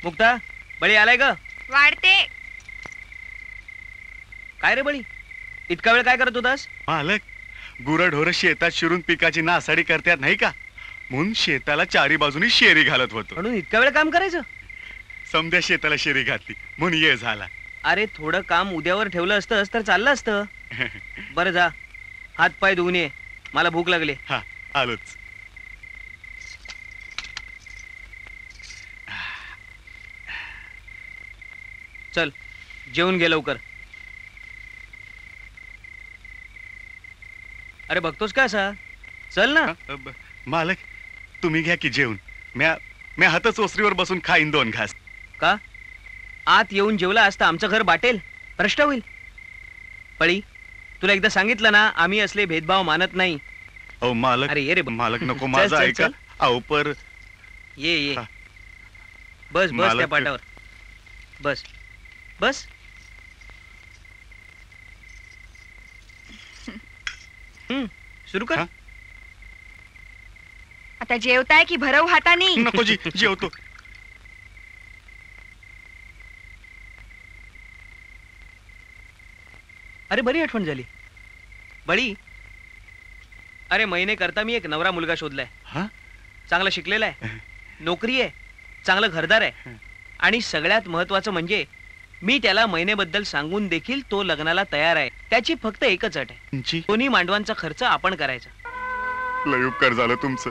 मुक्ता, बळी आलाय ग? वाढते. काय रे बळी, इतका वेळ काय करत होतास? मालक, गुरढोर शेतात शिरून पिकाची नासाडी करतात नाही का, म्हणून शेताला चारी बाजूनी शेरी घालत होतो. म्हणून इतका वेळ काम करायचं? समद्या शेताला शेरी घातली म्हणून ये झाला. अरे थोडं काम उद्यावर ठेवलं असतंस तर चाललं असतं. बरं जा, हात पाय धुवून ये, मला भूक लागली. हा, आलोच. चल जेवून घे लवकर. अरे बघतोस का असा? चल ना. मालक, तुम्ही घ्या की जेवून. म्या हातच ओसरीवर बसून खाईन 2 घास. का? आत येऊन जेवला असता आमचं घर बाटेल, भ्रष्ट होईल. पळी, तुला एकदा सांगितलं ना, आम्ही असले भेदभाव मानत नाही. अहो मालक, अरे ये रे मालक नको चल, माझा चल, ऐका. चल. अहो पर ये ये हा. बस बस मालक त्या पाटावर बस बस. सुरू कर. हा? आता जेवताय की भरव हातानी? नको जी, जेवतो. अरे बरी आठवण झाली बळी. अरे महिने करता मी एक नवरा मुलगा शोधलाय. हा? चांगला शिकलेला आहे, नोकरी आहे, चांगलं घरदार आहे, आणि सगळ्यात महत्वाचं म्हणजे मी त्याला महिनेबद्दल सांगून देखील तो लग्नाला तयार आहे. त्याची फक्त एकच अट आहे, जी, दोन्ही मांडवांचा खर्च आपण करायचा. लय उपकार झालं तुमचं.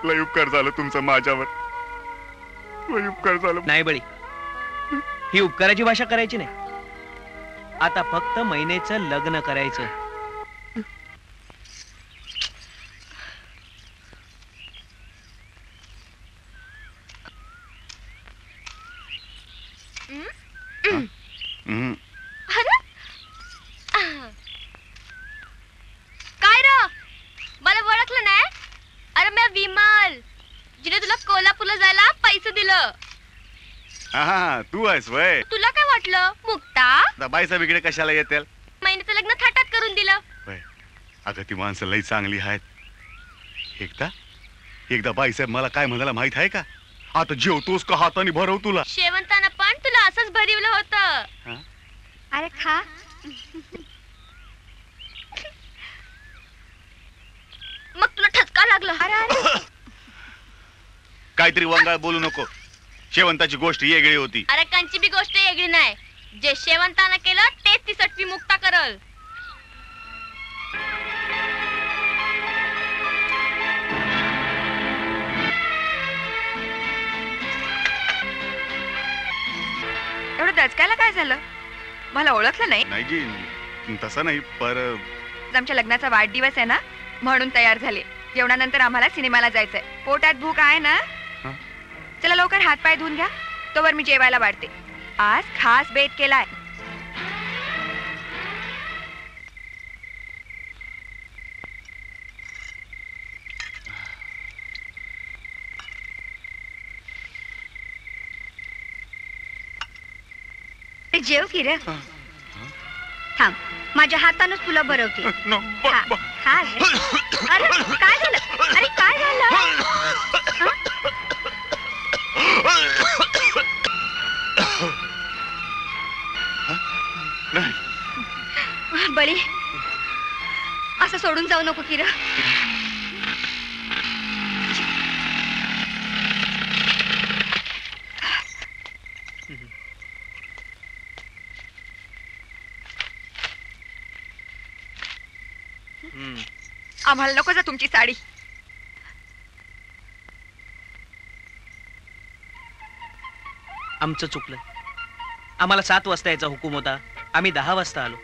लय उपकार झालं तुमचं माझ्यावर. लय उपकार झालं. नाही बळी, ही उपकाराची भाषा करायची नाही. आता फक्त महिनेचं लग्न करायचं. हम्म. काय र, मला ओळखलं नाही? अरे मी विमल, जिने तुला कोल्हापूरला जायला पैसे दिलं. हा, तू आहेस वय. तुला काय वाटलं मुक्ता? बाईचा बिगडे कशाला येतील? महिन्याचं लग्न थाटात करून दिलं. अगं ती माणसं लई चांगली आहेत. एकदा बाईसाहेब मला काय म्हणाला माहित आहे का? आता जेवतोस का हाताने भरव तुला. शेवंताना पण तुला असंच भरिवलं होतं. हा? अरे खा. मग तुला ठसका लागला. अरे काहीतरी वंगाळ बोलू नको. शेवंताची गोष्ट वेगळी होती. अरे कंची बी गोष्ट वेगळी नाही. जे शेवंतानं केलं तेच ती सटवी मुक्ता करल. एवढं दचकायला काय झालं? मला ओळखलं नाही? नाही जी, तसं नाही, पर आमच्या लग्नाचा वाढदिवस आहे ना, म्हणून तयार झाले. जेवणानंतर आम्हाला सिनेमाला जायचंय. पोटात भूक आहे ना? हा? चला लवकर हात पाय धुवून घ्या, तोवर मी जेवायला वाढते. आज खास बेत केलाय. जेव की रे. थांब, माझ्या हातानच तुला भरवते. खा रे. अरे काय झालं? अरे काय झालं? बळी, असं सोडून जाऊ नको की रे. आम्हाला नको जा तुमची साडी. आमचं चुकलं. आम्हाला 7 वाजता यायचा हुकूम होता, आम्ही 10 वाजता आलो.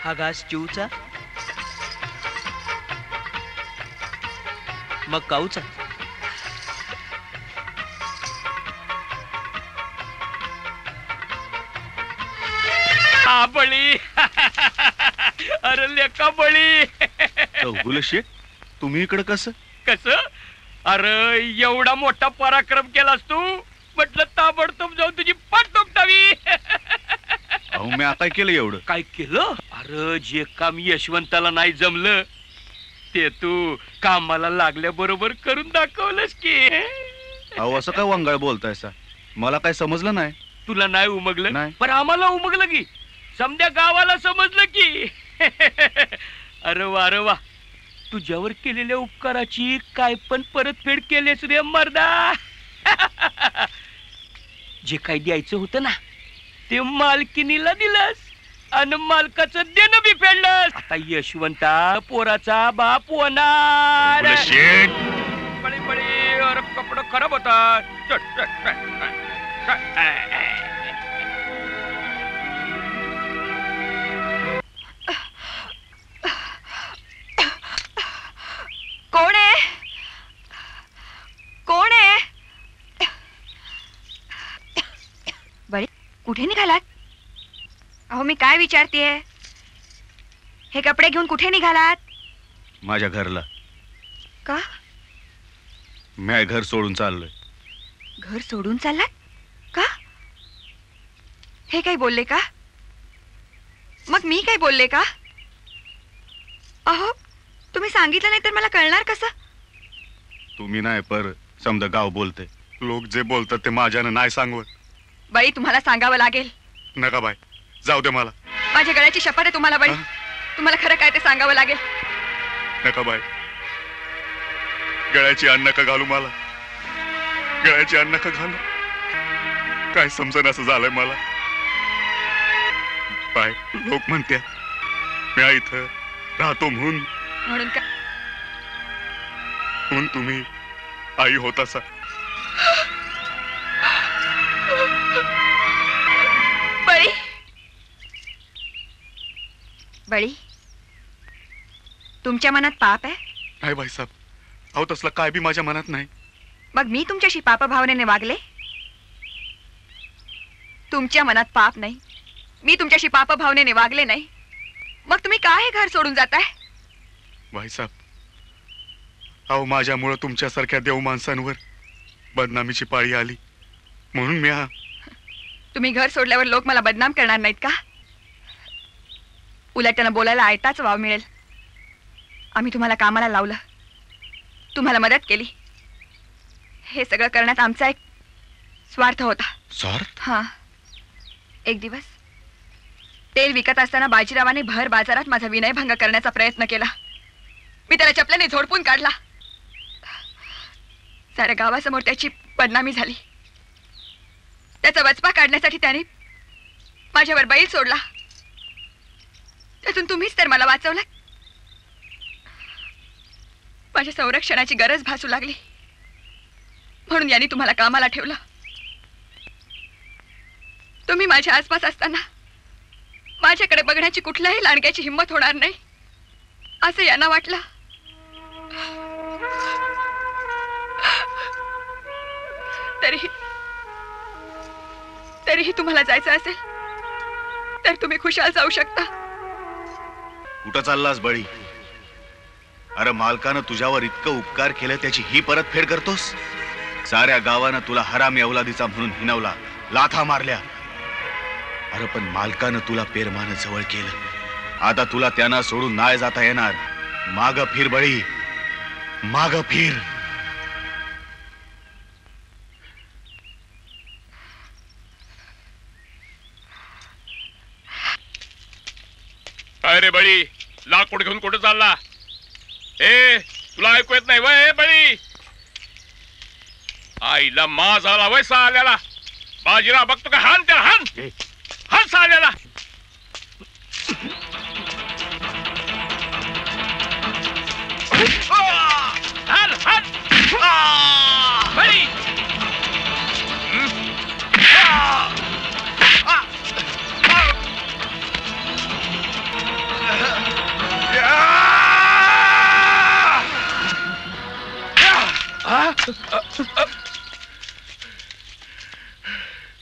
हा घास चिवचा, मग काऊचा. हा बळी. अरे लेका बळी. चौगुले शेठ तुम्ही इकडं कसं? कस? अरे एवढा मोठा पराक्रम केलास तू, म्हटलं ताबडतोब जाऊन तुझी पाठ टोकटावी. अहो मी आता केलं एवढं? काय केलं? अरे जे काम यशवंताला नाही जमलं ते तू कामाला लागल्या बरोबर करून दाखवलंस की. अहो असं काय वंगाळ बोलताय सा? मला काय समजलं नाही. तुला नाही उमगलं? नाही. पण आम्हाला उमगलं की, समध्या गावाला समजलं की. अरे वा, तुझ्यावर केलेल्या उपकाराची काय पण परतफेड केलीस रे मर्दा. जे काही द्यायचं होतं ना ते मालकिनीला दिलंस आणि मालकाचं देणं बी फेडलंस. आता यशवंता पोराचा बाप होणार. शेठ बळी बळी, अरे कपडं खराब होतात. कोण आहे? कोण आहे? बळी कुठे निघालात? अहो मी काय विचारतेय, हे कपडे घेऊन कुठे निघालात? माझ्या घरला. का? मी घर सोडून चाललोय. घर सोडून चाललात? का? हे काय बोलले का? मग मी काय बोलले का? अहो तुम्ही सांगितलं नाही तर मला कळणार कसं? तुम्ही नाही पर समजा गाव बोलते. लोक जे बोलतात ते माझ्यानं नाही सांगवत. बाई तुम्हाला सांगावं लागेल. नका बाय, जाऊ दे मला. माझ्या गळ्याची शपथ आहे तुम्हाला बाई. तुम्हाला खरं काय ते सांगावं लागेल. नका बाय, गळ्याची अन्न नका घालू मला. गळ्याची अन्न नका घालू. काय समजन असं झालंय मला. बाय लोक म्हणते मी इथं राहतो म्हणून म्हणून काय? म्हणून तुम्ही आई होतासा. बळी बळी तुमच्या मनात पाप आहे? नाही बाईसाहेब, अहो तसलं काय बी माझ्या मनात नाही. मग मी तुमच्याशी पाप भावनेने वागले? तुमच्या मनात पाप नाही, मी तुमच्याशी पाप भावनेने वागले नाही, मग तुम्ही का हे घर सोडून जाताय? बाईसाहेब, अहो माझ्यामुळं तुमच्यासारख्या देव माणसांवर बदनामीची पाळी आली म्हणून मी तुम्ही घर सोडल्यावर लोक मला बदनाम करणार नाहीत का? उलट त्यांना बोलायला आयताच वाव मिळेल. आम्ही तुम्हाला कामाला लावलं, तुम्हाला मदत केली. हे सगळं करण्यात आमचा एक स्वार्थ होता. स्वार्थ? हा. एक दिवस तेल विकत असताना बाजीरावाने भर बाजारात माझा विनयभंग करण्याचा प्रयत्न केला. मी त्याला चपल्याने झोडपून काढला. साऱ्या गावासमोर त्याची बदनामी झाली. त्याचा वचपा काढण्यासाठी त्याने माझ्यावर बैल सोडला. त्यातून तुम्हीच तर मला वाचवलं. माझ्या संरक्षणाची गरज भासू लागली म्हणून यांनी तुम्हाला कामाला ठेवलं. तुम्ही माझ्या आसपास असताना माझ्याकडे बघण्याची कुठल्याही लांडग्याची हिंमत होणार नाही असं यांना वाटलं. तरीही तुम्हाला जायचं असेल तर तुम्ही खुशाल जाऊ शकता. कुठं चाललास बळी? अरे मालकानं तुझ्यावर इतकं उपकार केलं त्याची ही परतफेड करतोस? साऱ्या गावानं तुला हरामी अवलादीचा म्हणून हिनवला, लाथा मारल्या. अरे पण मालकानं तुला पेरमानं जवळ केलं. आता तुला त्यांना सोडून नाही जाता येणार. माग फिर बळी, माग फिर. अरे बळी, लाकूड घेऊन कुठे चालला? ए तुला ऐकू येत नाही वय बळी? आईला मा झाला वय साल्याला. बाजीराव बघतो का? हान त्याला, हान हान साल्याला. हान हान.